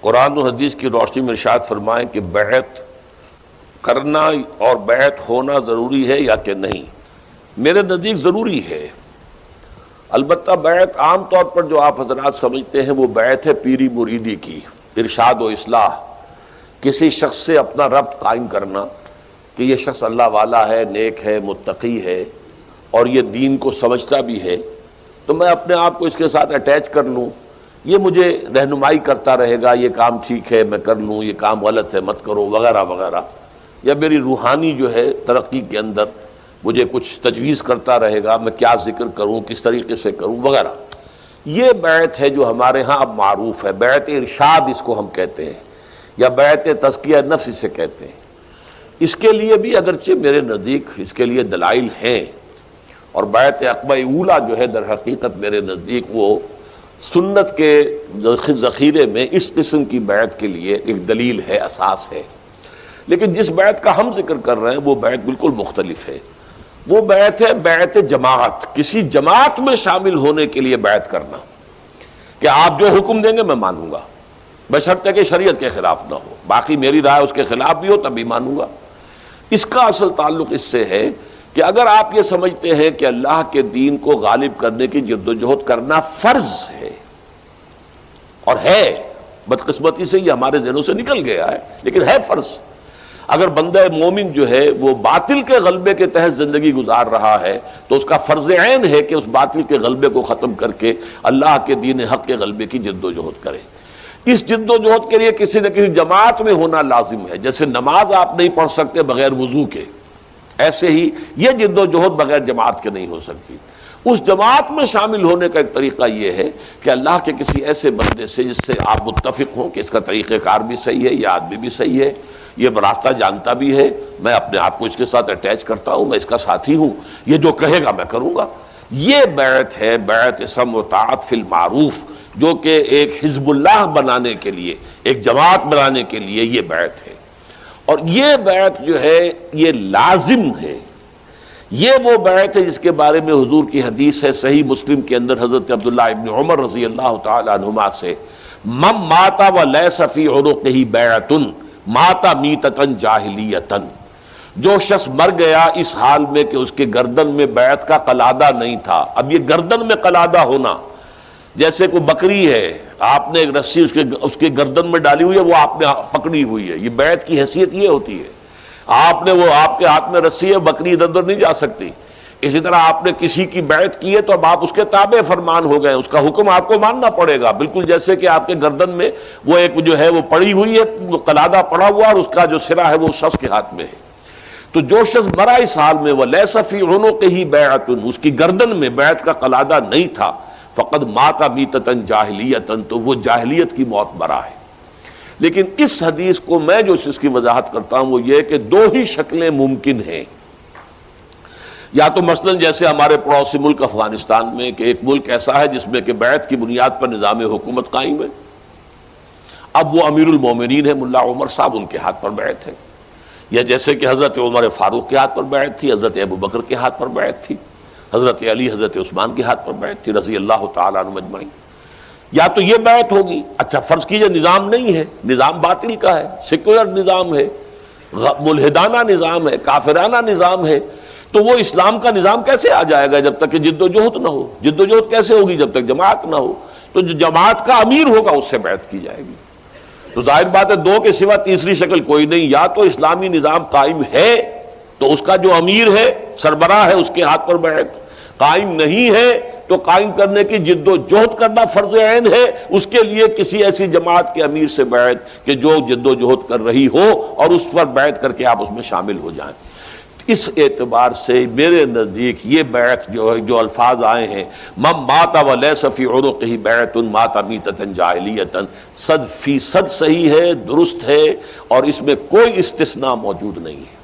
قرآن و حدیث کی روشنی میں ارشاد فرمائیں کہ بیعت کرنا اور بیعت ہونا ضروری ہے یا کہ نہیں؟ میرے نزدیک ضروری ہے، البتہ بیعت عام طور پر جو آپ حضرات سمجھتے ہیں وہ بیعت ہے پیری مریدی کی، ارشاد و اصلاح، کسی شخص سے اپنا ربط قائم کرنا کہ یہ شخص اللہ والا ہے، نیک ہے، متقی ہے اور یہ دین کو سمجھتا بھی ہے، تو میں اپنے آپ کو اس کے ساتھ اٹیچ کر لوں، یہ مجھے رہنمائی کرتا رہے گا، یہ کام ٹھیک ہے میں کر لوں، یہ کام غلط ہے مت کرو وغیرہ وغیرہ، یا میری روحانی جو ہے ترقی کے اندر مجھے کچھ تجویز کرتا رہے گا، میں کیا ذکر کروں، کس طریقے سے کروں وغیرہ۔ یہ بیعت ہے جو ہمارے ہاں اب معروف ہے، بیعت ارشاد اس کو ہم کہتے ہیں، یا بیعت تزکیہ نفس اسے کہتے ہیں۔ اس کے لیے بھی اگرچہ میرے نزدیک اس کے لیے دلائل ہیں، اور بیعت عقبہ اولیٰ جو ہے در حقیقت میرے نزدیک وہ سنت کے ذخیرے میں اس قسم کی بیعت کے لیے ایک دلیل ہے، اساس ہے، لیکن جس بیعت کا ہم ذکر کر رہے ہیں وہ بیعت بالکل مختلف ہے۔ وہ بیعت ہے بیعت جماعت، کسی جماعت میں شامل ہونے کے لیے بیعت کرنا کہ آپ جو حکم دیں گے میں مانوں گا، بشرطے کہ شریعت کے خلاف نہ ہو، باقی میری رائے اس کے خلاف بھی ہو تب بھی مانوں گا۔ اس کا اصل تعلق اس سے ہے کہ اگر آپ یہ سمجھتے ہیں کہ اللہ کے دین کو غالب کرنے کی جدوجہد کرنا فرض ہے، اور ہے، بدقسمتی سے یہ ہمارے ذہنوں سے نکل گیا ہے لیکن ہے فرض، اگر بندہ مومن جو ہے وہ باطل کے غلبے کے تحت زندگی گزار رہا ہے تو اس کا فرض عین ہے کہ اس باطل کے غلبے کو ختم کر کے اللہ کے دین حق کے غلبے کی جدوجہد کرے۔ اس جدوجہد کے لیے کسی نہ کسی جماعت میں ہونا لازم ہے، جیسے نماز آپ نہیں پڑھ سکتے بغیر وضو کے، ایسے ہی یہ جدوجہد بغیر جماعت کے نہیں ہو سکتی۔ اس جماعت میں شامل ہونے کا ایک طریقہ یہ ہے کہ اللہ کے کسی ایسے بندے سے جس سے آپ متفق ہوں کہ اس کا طریقہ کار بھی صحیح ہے، یہ آدمی بھی صحیح ہے، یہ راستہ جانتا بھی ہے، میں اپنے آپ کو اس کے ساتھ اٹیچ کرتا ہوں، میں اس کا ساتھی ہوں، یہ جو کہے گا میں کروں گا۔ یہ بیعت ہے، بیعت سمع و طاعت فی المعروف، جو کہ ایک حزب اللہ بنانے کے لیے، ایک جماعت بنانے کے لیے یہ بیعت ہے، اور یہ بیعت جو ہے یہ لازم ہے۔ یہ وہ بیعت ہے جس کے بارے میں حضور کی حدیث ہے صحیح مسلم کے اندر، حضرت عبداللہ ابن عمر رضی اللہ تعالی عنہما سے، من مات ولیس فی عنقہ بیعۃ مات میتۃ جاہلیۃ، جو شخص مر گیا اس حال میں کہ اس کے گردن میں بیعت کا قلادہ نہیں تھا۔ اب یہ گردن میں قلادہ ہونا، جیسے کوئی بکری ہے، آپ نے ایک رسی اس کے گردن میں ڈالی ہوئی ہے، وہ آپ نے پکڑی ہوئی ہے، یہ بیعت کی حیثیت یہ ہوتی ہے۔ آپ نے وہ آپ کے ہاتھ میں رسی ہے، بکری ادھر ادھر نہیں جا سکتی۔ اسی طرح آپ نے کسی کی بیعت کی ہے تو اب آپ اس کے تابع فرمان ہو گئے، اس کا حکم آپ کو ماننا پڑے گا، بالکل جیسے کہ آپ کے گردن میں وہ ایک جو ہے وہ پڑی ہوئی ہے، وہ قلادہ پڑا ہوا اور اس کا جو سرا ہے وہ شخص کے ہاتھ میں ہے۔ تو جو شخص مرا اس حال میں ولیس فی عنقہ بیعۃ، اس کی گردن میں بیعت کا قلادہ نہیں تھا، فقد مات میتۃ جاہلیۃ، تو وہ جاہلیت کی موت مرا ہے۔ لیکن اس حدیث کو میں جو اس کی وضاحت کرتا ہوں وہ یہ کہ دو ہی شکلیں ممکن ہیں، یا تو مثلا جیسے ہمارے پڑوسی ملک افغانستان میں کہ ایک ملک ایسا ہے جس میں کہ بیعت کی بنیاد پر نظام حکومت قائم ہے، اب وہ امیر المومنین ہے ملا عمر صاحب، ان کے ہاتھ پر بیعت ہے، یا جیسے کہ حضرت عمر فاروق کے ہاتھ پر بیعت تھی، حضرت ابو بکر کے ہاتھ پر بیعت تھی، حضرت علی حضرت عثمان کے ہاتھ پر بیعت تھی رضی اللہ تعالیٰ عنہم اجمعین۔ یا تو یہ بیعت ہوگی، اچھا فرض کیجئے نظام نہیں ہے، نظام باطل کا ہے، سیکولر نظام ہے، ملحدانہ نظام ہے، کافرانہ نظام ہے، تو وہ اسلام کا نظام کیسے آ جائے گا جب تک کہ جدوجہد نہ ہو؟ جدوجہد کیسے ہوگی جب تک جماعت نہ ہو؟ تو جو جماعت کا امیر ہوگا اس سے بیعت کی جائے گی۔ تو ظاہر بات ہے دو کے سوا تیسری شکل کوئی نہیں، یا تو اسلامی نظام قائم ہے تو اس کا جو امیر ہے سربراہ ہے اس کے ہاتھ پر بیعت، قائم نہیں ہے تو قائم کرنے کی جد و جہد کرنا فرض عین ہے، اس کے لیے کسی ایسی جماعت کے امیر سے بیعت کہ جو جد و جہد کر رہی ہو اور اس پر بیعت کر کے آپ اس میں شامل ہو جائیں۔ اس اعتبار سے میرے نزدیک یہ بیعت جو الفاظ آئے ہیں من مات ولیس فی عنقہ بیعۃ مات میتۃ جاہلیۃ، 100% صحیح ہے، درست ہے، اور اس میں کوئی استثناء موجود نہیں ہے۔